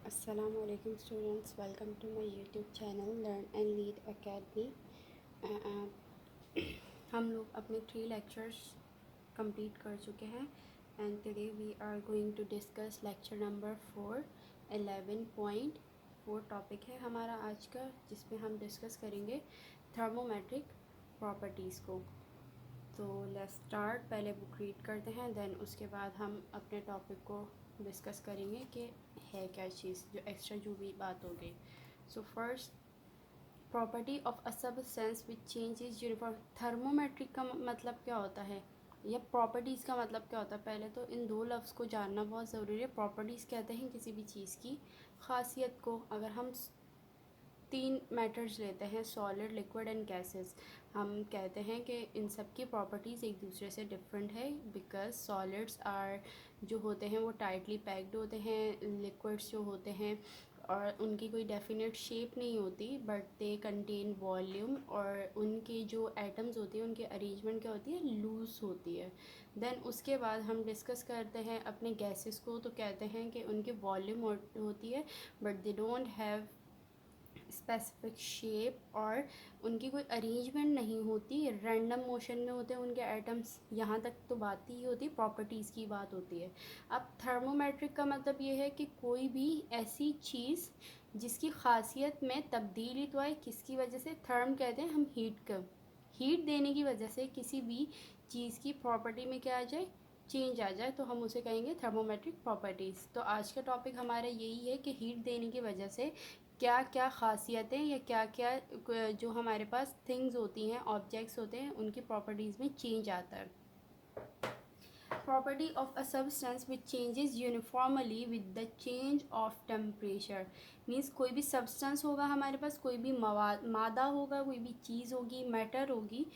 Assalamualaikum students, welcome to my YouTube channel Learn and Lead Academy। हम लोग अपने 3 lectures complete कर चुके हैं and today we are going to discuss lecture number 4। 11.4 topic है हमारा आज का, जिसमें हम डिस्कस करेंगे थर्मोमेट्रिक प्रॉपर्टीज़ को। तो लेट्स स्टार्ट। पहले बुक रीड करते हैं, देन उसके बाद हम अपने टॉपिक को डिस्कस करेंगे कि है क्या चीज़, जो एक्स्ट्रा जो भी बात हो गई। So first, property of a substance which changes uniform. Thermometric का मतलब क्या होता है या प्रॉपर्टीज़ का मतलब क्या होता है? पहले तो इन दो लफ्ज़ को जानना बहुत ज़रूरी है। प्रॉपर्टीज़ कहते हैं किसी भी चीज़ की खासियत को। अगर हम 3 मैटर्स लेते हैं, सॉलिड, लिक्विड एंड गैसेस, हम कहते हैं कि इन सब की प्रॉपर्टीज़ एक दूसरे से डिफरेंट है, बिकॉज सॉलिड्स आर जो होते हैं वो टाइटली पैक्ड होते हैं, लिक्विड्स जो होते हैं और उनकी कोई डेफिनेट शेप नहीं होती, बट दे कंटेन वॉल्यूम, और उनके जो एटम्स होती हैं उनकी अरेंजमेंट क्या होती है, लूज़ होती है। देन उसके बाद हम डिस्कस करते हैं अपने गैसेस को, तो कहते हैं कि उनकी वॉल्यूम होती है but they don't have specific shape, और उनकी कोई अरेंजमेंट नहीं होती, रैंडम मोशन में होते हैं उनके एटम्स। यहाँ तक तो बात ही होती, प्रॉपर्टीज़ की बात होती है। अब थर्मोमेट्रिक का मतलब ये है कि कोई भी ऐसी चीज़ जिसकी खासियत में तब्दीली तो आए, किसकी वजह से? थर्म कहते हैं हम हीट का, हीट देने की वजह से किसी भी चीज़ की प्रॉपर्टी में क्या आ जाए, चेंज आ जाए, तो हम उसे कहेंगे थर्मोमेट्रिक प्रॉपर्टीज़। तो आज का टॉपिक हमारा यही है कि हीट देने की वजह से क्या क्या ख़ासियतें या क्या क्या जो हमारे पास थिंग्स होती हैं, ऑब्जेक्ट्स होते हैं, उनकी प्रॉपर्टीज़ में चेंज आता है। Property of a substance which changes uniformly with the change of temperature. Means कोई भी सब्सटेंस होगा हमारे पास, कोई भी मादा होगा, कोई भी चीज़ होगी, मैटर होगी,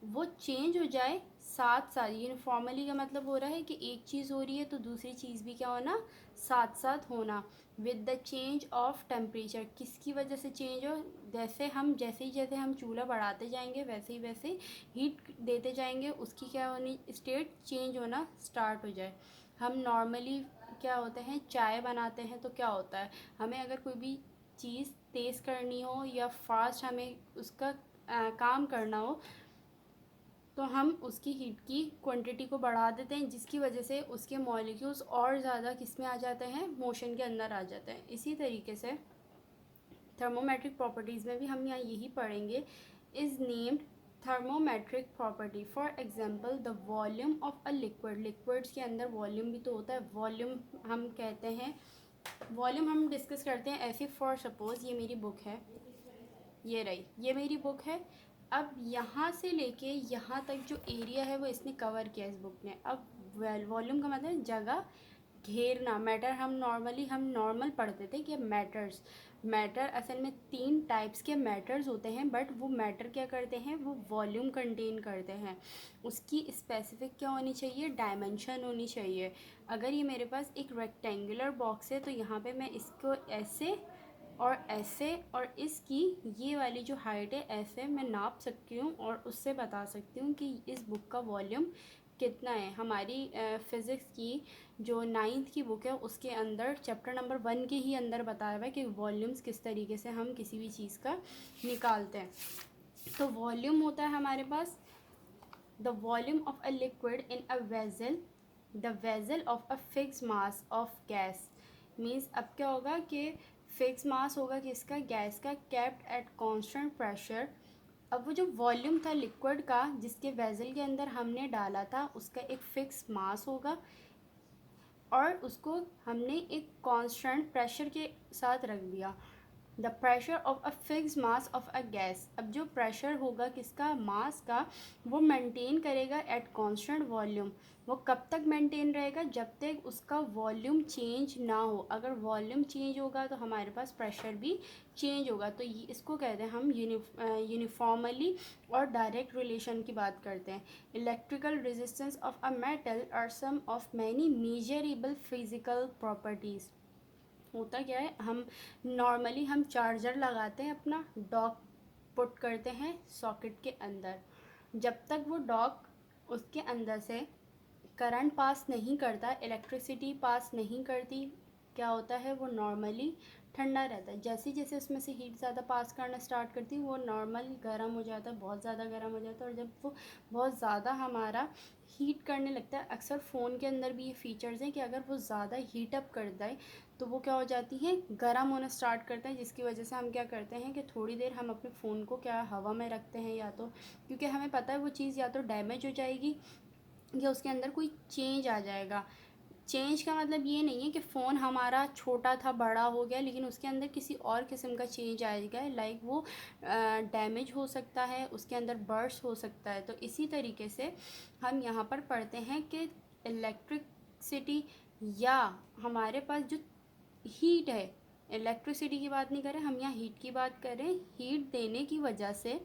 वो चेंज हो जाए साथ साथ। यूनिफॉर्मली का मतलब हो रहा है कि एक चीज़ हो रही है तो दूसरी चीज़ भी क्या होना, साथ साथ होना। With the change of temperature, किसकी वजह से चेंज हो? जैसे हम चूल्हा बढ़ाते जाएंगे वैसे ही हीट देते जाएंगे, उसकी क्या होनी, स्टेट चेंज होना स्टार्ट हो जाए। हम नॉर्मली क्या होते हैं, चाय बनाते हैं तो क्या होता है, हमें अगर कोई भी चीज़ तेज़ करनी हो या फास्ट हमें उसका काम करना हो, तो हम उसकी हीट की क्वांटिटी को बढ़ा देते हैं, जिसकी वजह से उसके मॉलिक्यूल्स और ज़्यादा किस में आ जाते हैं, मोशन के अंदर आ जाते हैं। इसी तरीके से थर्मोमेट्रिक प्रॉपर्टीज़ में भी हम यहाँ यही पढ़ेंगे। Is named thermometric property. For example, the volume of a liquid. Liquids के अंदर वॉल्यूम भी तो होता है, वॉल्यूम हम कहते हैं, वॉल्यूम हम डिस्कस करते हैं ऐसे। फॉर सपोज़ ये मेरी बुक है, ये रही, ये मेरी बुक है। अब यहाँ से लेके यहाँ तक जो एरिया है वो इसने कवर किया इस बुक ने। अब वॉल्यूम का मतलब जगह घेरना। मैटर हम नॉर्मल पढ़ते थे कि मैटर असल में 3 टाइप्स के मैटर्स होते हैं, बट वो मैटर क्या करते हैं, वो वॉल्यूम कंटेन करते हैं। उसकी स्पेसिफिक क्या होनी चाहिए, डायमेंशन होनी चाहिए। अगर ये मेरे पास एक रेक्टेंगुलर बॉक्स है तो यहाँ पे मैं इसको ऐसे और ऐसे, और इसकी ये वाली जो हाइट है ऐसे मैं नाप सकती हूँ और उससे बता सकती हूँ कि इस बुक का वॉल्यूम कितना है। हमारी फ़िज़िक्स की जो 9th की बुक है उसके अंदर चैप्टर नंबर 1 के ही अंदर बताया हुआ है कि वॉल्यूम्स किस तरीके से हम किसी भी चीज़ का निकालते हैं। तो वॉल्यूम होता है हमारे पास the volume of a liquid in a vessel, the vessel of a fix mass of gas. Means अब क्या होगा कि फिक्स मास होगा किसका, गैस का, केप्ट एट कांस्टेंट प्रेशर। अब वो जो वॉल्यूम था लिक्विड का जिसके वेजल के अंदर हमने डाला था, उसका एक फ़िक्स मास होगा और उसको हमने एक कांस्टेंट प्रेशर के साथ रख दिया। The pressure of a fix mass of a gas. अब जो प्रेशर होगा किसका, मास का, वो मेंटेन करेगा एट कांस्टेंट वॉल्यूम। वो कब तक मेंटेन रहेगा, जब तक उसका वॉल्यूम चेंज ना हो। अगर वॉल्यूम चेंज होगा तो हमारे पास प्रेशर भी चेंज होगा। तो ये इसको कहते हैं हम यूनिफॉर्मली और डायरेक्ट रिलेशन की बात करते हैं। Electrical resistance of a metal are some of many measurable physical properties. होता क्या है, हम नॉर्मली हम चार्जर लगाते हैं, अपना डॉक पुट करते हैं सॉकेट के अंदर। जब तक वो डॉक उसके अंदर से करंट पास नहीं करता, इलेक्ट्रिसिटी पास नहीं करती, क्या होता है, वो नॉर्मली ठंडा रहता है। जैसे जैसे उसमें से हीट ज़्यादा पास करना स्टार्ट करती है वो नॉर्मल गर्म हो जाता है, बहुत ज़्यादा गर्म हो जाता है। और जब वो बहुत ज़्यादा हमारा हीट करने लगता है, अक्सर फ़ोन के अंदर भी ये फ़ीचर्स हैं कि अगर वो ज़्यादा हीट अप कर जाए तो वो क्या हो जाती है, गर्म होना स्टार्ट करता है, जिसकी वजह से हम क्या करते हैं कि थोड़ी देर हम अपने फ़ोन को क्या हवा में रखते हैं, या तो क्योंकि हमें पता है वो चीज़ या तो डैमेज हो जाएगी या उसके अंदर कोई चेंज आ जाएगा। चेंज का मतलब ये नहीं है कि फ़ोन हमारा छोटा था बड़ा हो गया, लेकिन उसके अंदर किसी और किस्म का चेंज आएगा, लाइक वो डैमेज हो सकता है, उसके अंदर बर्स्ट हो सकता है। तो इसी तरीके से हम यहाँ पर पढ़ते हैं कि इलेक्ट्रिसिटी या हमारे पास जो हीट है, इलेक्ट्रिसिटी की बात नहीं करें हम, यहाँ हीट की बात करें। हीट देने की वजह से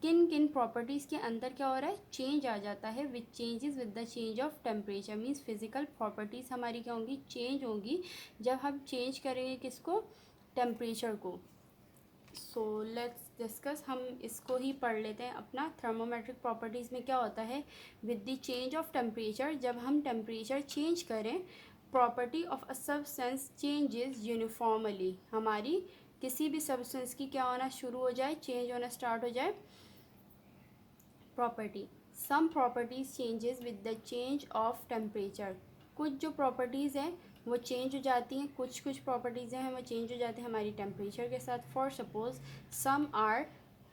किन किन प्रॉपर्टीज़ के अंदर क्या हो रहा है, चेंज आ जाता है। विच changes with the change of temperature, means physical properties हमारी क्या होंगी, चेंज होंगी जब हम चेंज करेंगे किसको, टेम्परेचर को। सो लेट्स डिस्कस, हम इसको ही पढ़ लेते हैं अपना। थर्मोमेट्रिक प्रॉपर्टीज़ में क्या होता है, with the change of temperature, जब हम टेम्परेचर चेंज करें, property of a substance changes uniformly, हमारी किसी भी सब्सटेंस की क्या होना शुरू हो जाए, चेंज होना स्टार्ट हो जाए। Property, some properties changes with the change of temperature, कुछ जो प्रॉपर्टीज़ हैं वो चेंज हो जाती हैं, कुछ कुछ प्रॉपर्टीज़ हैं वो चेंज हो जाती हैं हमारी टेम्परेचर के साथ। फॉर सपोज सम आर,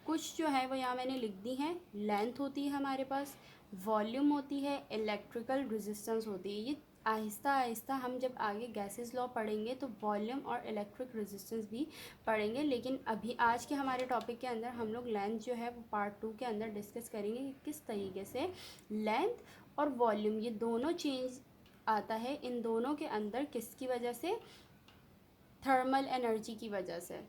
कुछ जो है वो यहाँ मैंने लिख दी हैं। लेंथ होती है हमारे पास, वॉल्यूम होती है, इलेक्ट्रिकल रेजिस्टेंस होती है। ये आहिस्ता आहिस्ता हम जब आगे गैसेस लॉ पढ़ेंगे तो वॉल्यूम और इलेक्ट्रिक रेजिस्टेंस भी पढ़ेंगे, लेकिन अभी आज के हमारे टॉपिक के अंदर हम लोग लेंथ जो है वो पार्ट 2 के अंदर डिस्कस करेंगे कि किस तरीके से लेंथ और वॉल्यूम ये दोनों चेंज आता है, इन दोनों के अंदर किसकी वजह से, थर्मल एनर्जी की वजह से।